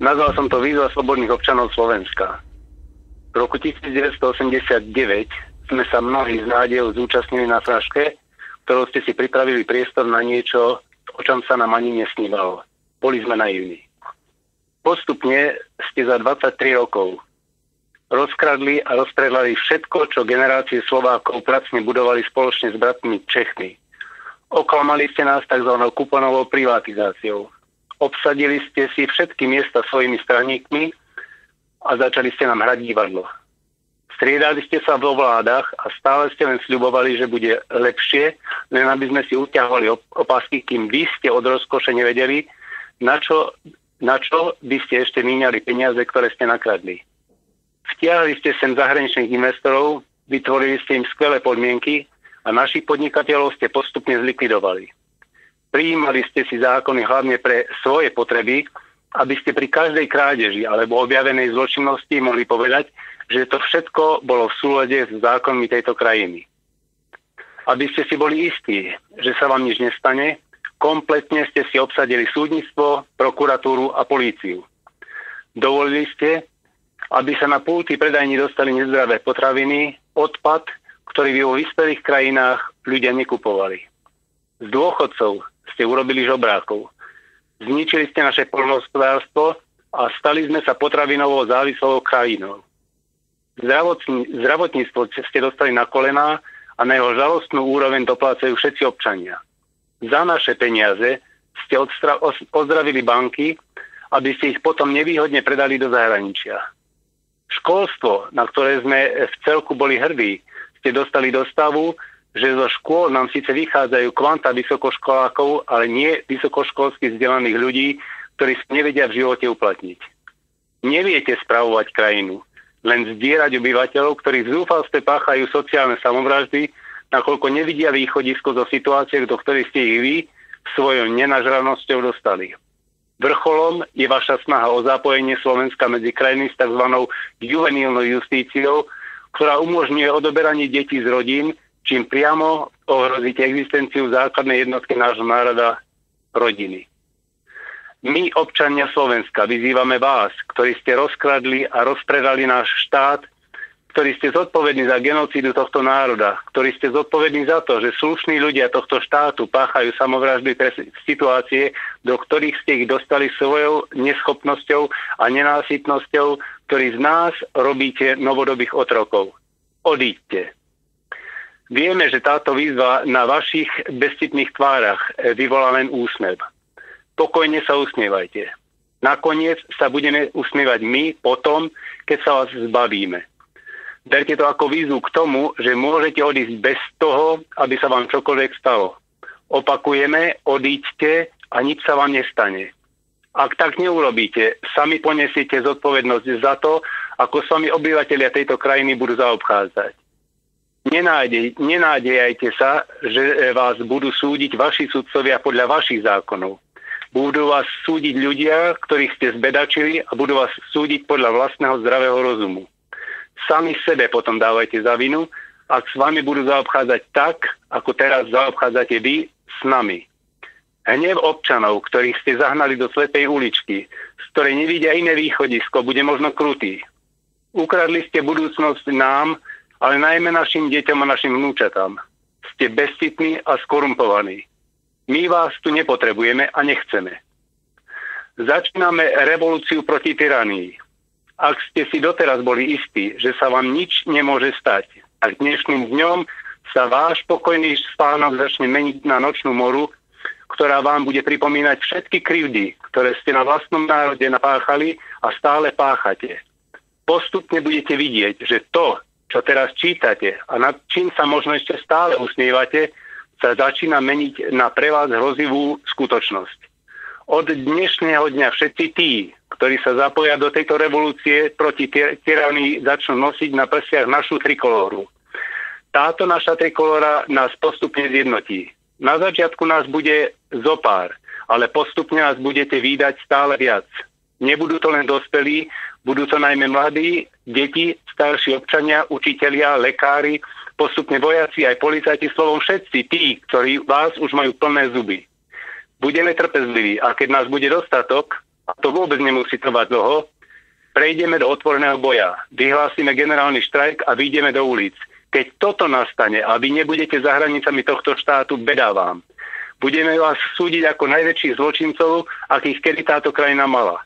Nazval som to Výzva slobodných občanov Slovenska. V roku 1989 sme sa mnohí z nádejou zúčastnili na fraške, ktorou ste si pripravili priestor na niečo, o čom sa nám ani nesnívalo. Boli sme naivní. Postupne ste za 23 rokov rozkradli a rozpredali všetko, čo generácie Slovákov pracne budovali spoločne s bratmi Čechmi. Oklamali ste nás tzv. Kuponovou privatizáciou. Obsadili ste si všetky miesta svojimi straníkmi a začali ste nám hrať divadlo. Striedali ste sa vo vládach a stále ste len sľubovali, že bude lepšie, len aby sme si uťahovali opasky, kým vy ste od rozkoše nevedeli, na čo by ste ešte míňali peniaze, ktoré ste nakradli. Vtiahli ste sem zahraničných investorov, vytvorili ste im skvelé podmienky a našich podnikateľov ste postupne zlikvidovali. Prijímali ste si zákony hlavne pre svoje potreby, aby ste pri každej krádeži alebo objavenej zločinnosti mohli povedať, že to všetko bolo v súlade s zákonmi tejto krajiny. Aby ste si boli istí, že sa vám nič nestane, kompletne ste si obsadili súdnictvo, prokuratúru a políciu. Dovolili ste, aby sa na pulty predajní dostali nezdravé potraviny, odpad, ktorý by vo vyspelých krajinách ľudia nekupovali. Z dôchodcov ste urobili žobrákov. Zničili ste naše poľnohospodárstvo a stali sme sa potravinovou závislou krajinou. Zdravotníctvo ste dostali na kolená a na jeho žalostnú úroveň doplácajú všetci občania. Za naše peniaze ste ozdravili banky, aby ste ich potom nevýhodne predali do zahraničia. Školstvo, na ktoré sme v celku boli hrdí, ste dostali do stavu, že zo škôl nám síce vychádzajú kvanta vysokoškolákov, ale nie vysokoškolsky vzdelaných ľudí, ktorí sa nevedia v živote uplatniť. Neviete spravovať krajinu, len zdierať obyvateľov, ktorí v zúfalstve páchajú sociálne samovraždy, nakoľko nevidia východisko zo situácie, do ktorej ste ich vy svojou nenažranosťou dostali. Vrcholom je vaša snaha o zapojenie Slovenska medzi krajiny s tzv. Juvenílnou justíciou, ktorá umožňuje odoberanie detí z rodín, čím priamo ohrozíte existenciu základnej jednotky nášho národa, rodiny. My, občania Slovenska, vyzývame vás, ktorí ste rozkradli a rozpredali náš štát, ktorí ste zodpovední za genocídu tohto národa, ktorí ste zodpovední za to, že slušní ľudia tohto štátu páchajú samovraždy pre situácie, do ktorých ste ich dostali svojou neschopnosťou a nenásytnosťou, ktorí z nás robíte novodobých otrokov. Odíďte. Vieme, že táto výzva na vašich bezcitných tvárach vyvolá len úsmev. Pokojne sa usmievajte. Nakoniec sa budeme usmievať my potom, keď sa vás zbavíme. Berte to ako výzvu k tomu, že môžete odísť bez toho, aby sa vám čokoľvek stalo. Opakujeme, odíďte a nič sa vám nestane. Ak tak neurobíte, sami ponesiete zodpovednosť za to, ako s vami obyvatelia tejto krajiny budú zaobchádzať. Nenádejajte sa, že vás budú súdiť vaši sudcovia podľa vašich zákonov. Budú vás súdiť ľudia, ktorých ste zbedačili a budú vás súdiť podľa vlastného zdravého rozumu. Sami sebe potom dávajte za vinu, ak s vami budú zaobchádzať tak, ako teraz zaobchádzate vy s nami. Hnev občanov, ktorých ste zahnali do slepej uličky, z ktorej nevidia iné východisko, bude možno krutý. Ukradli ste budúcnosť nám, ale najmä našim deťom a našim vnúčatám. Ste bezcitní a skorumpovaní. My vás tu nepotrebujeme a nechceme. Začíname revolúciu proti tyranii. Ak ste si doteraz boli istí, že sa vám nič nemôže stať, tak dnešným dňom sa váš pokojný spánok začne meniť na nočnú moru, ktorá vám bude pripomínať všetky krivdy, ktoré ste na vlastnom národe napáchali a stále páchate. Postupne budete vidieť, že to, čo teraz čítate a nad čím sa možno ešte stále usmievate, sa začína meniť na pre vás hrozivú skutočnosť. Od dnešného dňa všetci tí, ktorí sa zapoja do tejto revolúcie proti tyranii, začnú nosiť na prsiach našu trikolóru. Táto naša trikolóra nás postupne zjednotí. Na začiatku nás bude zopár, ale postupne nás budete vídať stále viac. Nebudú to len dospelí, budú to najmä mladí, deti, starší občania, učitelia, lekári, postupne vojaci, aj policajti, slovom všetci tí, ktorí vás už majú plné zuby. Budeme trpezliví a keď nás bude dostatok, a to vôbec nemusí trvať dlho, prejdeme do otvoreného boja, vyhlásime generálny štrajk a vyjdeme do ulic. Keď toto nastane a vy nebudete za hranicami tohto štátu, beda vám. Budeme vás súdiť ako najväčších zločincov, akých kedy táto krajina mala.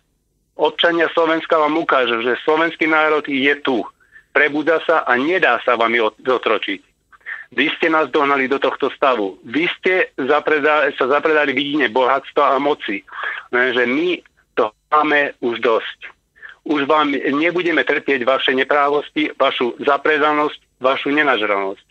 Občania Slovenska vám ukážu, že slovenský národ je tu. Prebudza sa a nedá sa vám zotročiť. Vy ste nás dohnali do tohto stavu. Vy ste sa zapredali vidine bohatstva a moci. Lenže my to máme už dosť. Už vám nebudeme trpieť vaše neprávosti, vašu zapredanosť, vašu nenažranosť.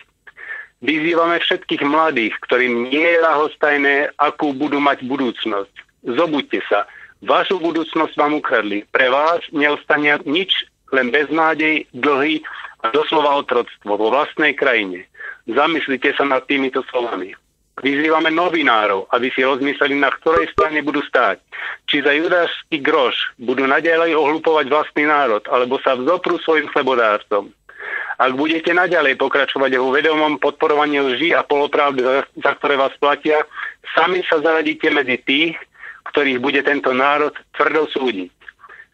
Vyzývame všetkých mladých, ktorým nie je ľahostajné, akú budú mať budúcnosť. Zobuďte sa. Vašu budúcnosť vám ukradli. Pre vás neostane nič, len beznádej, dlhy a doslova otroctvo vo vlastnej krajine. Zamyslite sa nad týmito slovami. Vyzývame novinárov, aby si rozmysleli, na ktorej strane budú stáť. Či za judášsky groš budú naďalej ohlupovať vlastný národ, alebo sa vzoprú svojim chlebodárcom. Ak budete naďalej pokračovať vo vedomom podporovaní lží a polopravdy, za ktoré vás platia, sami sa zaradíte medzi tých, ktorých bude tento národ tvrdo súdiť.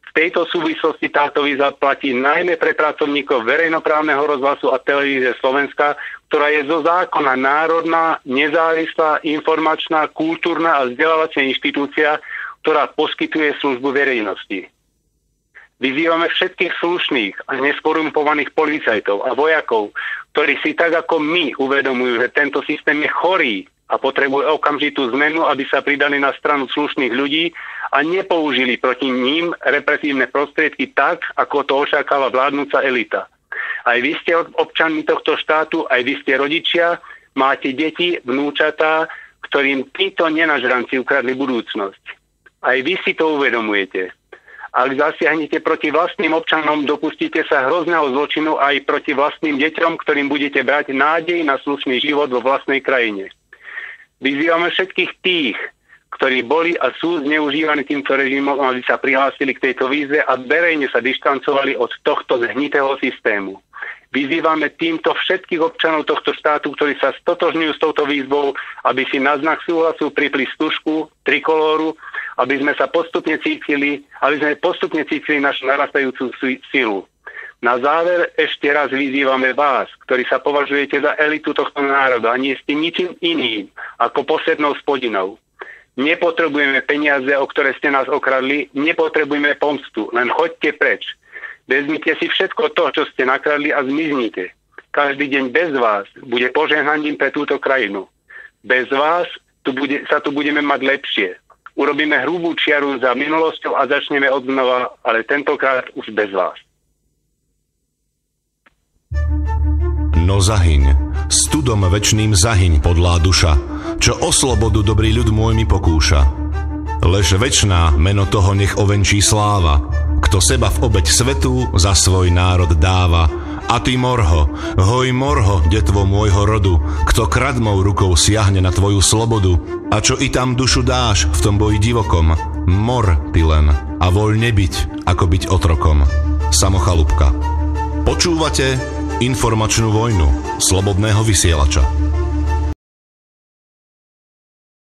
V tejto súvislosti táto výzva platí najmä pre pracovníkov verejnoprávneho rozhlasu a televízie Slovenska, ktorá je zo zákona národná, nezávislá, informačná, kultúrna a vzdelávacia inštitúcia, ktorá poskytuje službu verejnosti. Vyzývame všetkých slušných a neskorumpovaných policajtov a vojakov, ktorí si tak ako my uvedomujú, že tento systém je chorý a potrebuje okamžitú zmenu, aby sa pridali na stranu slušných ľudí a nepoužili proti ním represívne prostriedky tak, ako to očakáva vládnúca elita. Aj vy ste občanmi tohto štátu, aj vy ste rodičia, máte deti, vnúčatá, ktorým títo nenažranci ukradli budúcnosť. Aj vy si to uvedomujete. Ak zasiahnete proti vlastným občanom, dopustíte sa hrozného zločinu aj proti vlastným deťom, ktorým budete brať nádej na slušný život vo vlastnej krajine. Vyzývame všetkých tých, ktorí boli a sú zneužívaní týmto režimom, aby sa prihlásili k tejto výzve a verejne sa dištancovali od tohto zhnitého systému. Vyzývame týmto všetkých občanov tohto štátu, ktorí sa stotožňujú s touto výzvou, aby si na znak súhlasu pripli stužku, trikolóru, aby sme postupne cítili našu narastajúcu silu. Na záver ešte raz vyzývame vás, ktorí sa považujete za elitu tohto národa a nie ste ničím iným ako poslednou spodinou. Nepotrebujeme peniaze, o ktoré ste nás okradli, nepotrebujeme pomstu, len choďte preč. Vezmite si všetko to, čo ste nakradli a zmiznite. Každý deň bez vás bude požehnaním pre túto krajinu. Bez vás sa tu budeme mať lepšie. Urobíme hrubú čiaru za minulosťou a začneme od znova, ale tentokrát už bez vás. No zahyň, studom večným zahyň, podlá duša, čo o slobodu dobrý ľud môj mi pokúša. Lež večná meno toho nech ovenčí sláva, kto seba v obeť svetu za svoj národ dáva. A ty morho, hoj morho, detvo môjho rodu, kto kradmou rukou siahne na tvoju slobodu. A čo i tam dušu dáš v tom boji divokom, mor ty len a voľ nebyť, ako byť otrokom. Samo Chalúbka. Počúvate informačnú vojnu slobodného vysielača.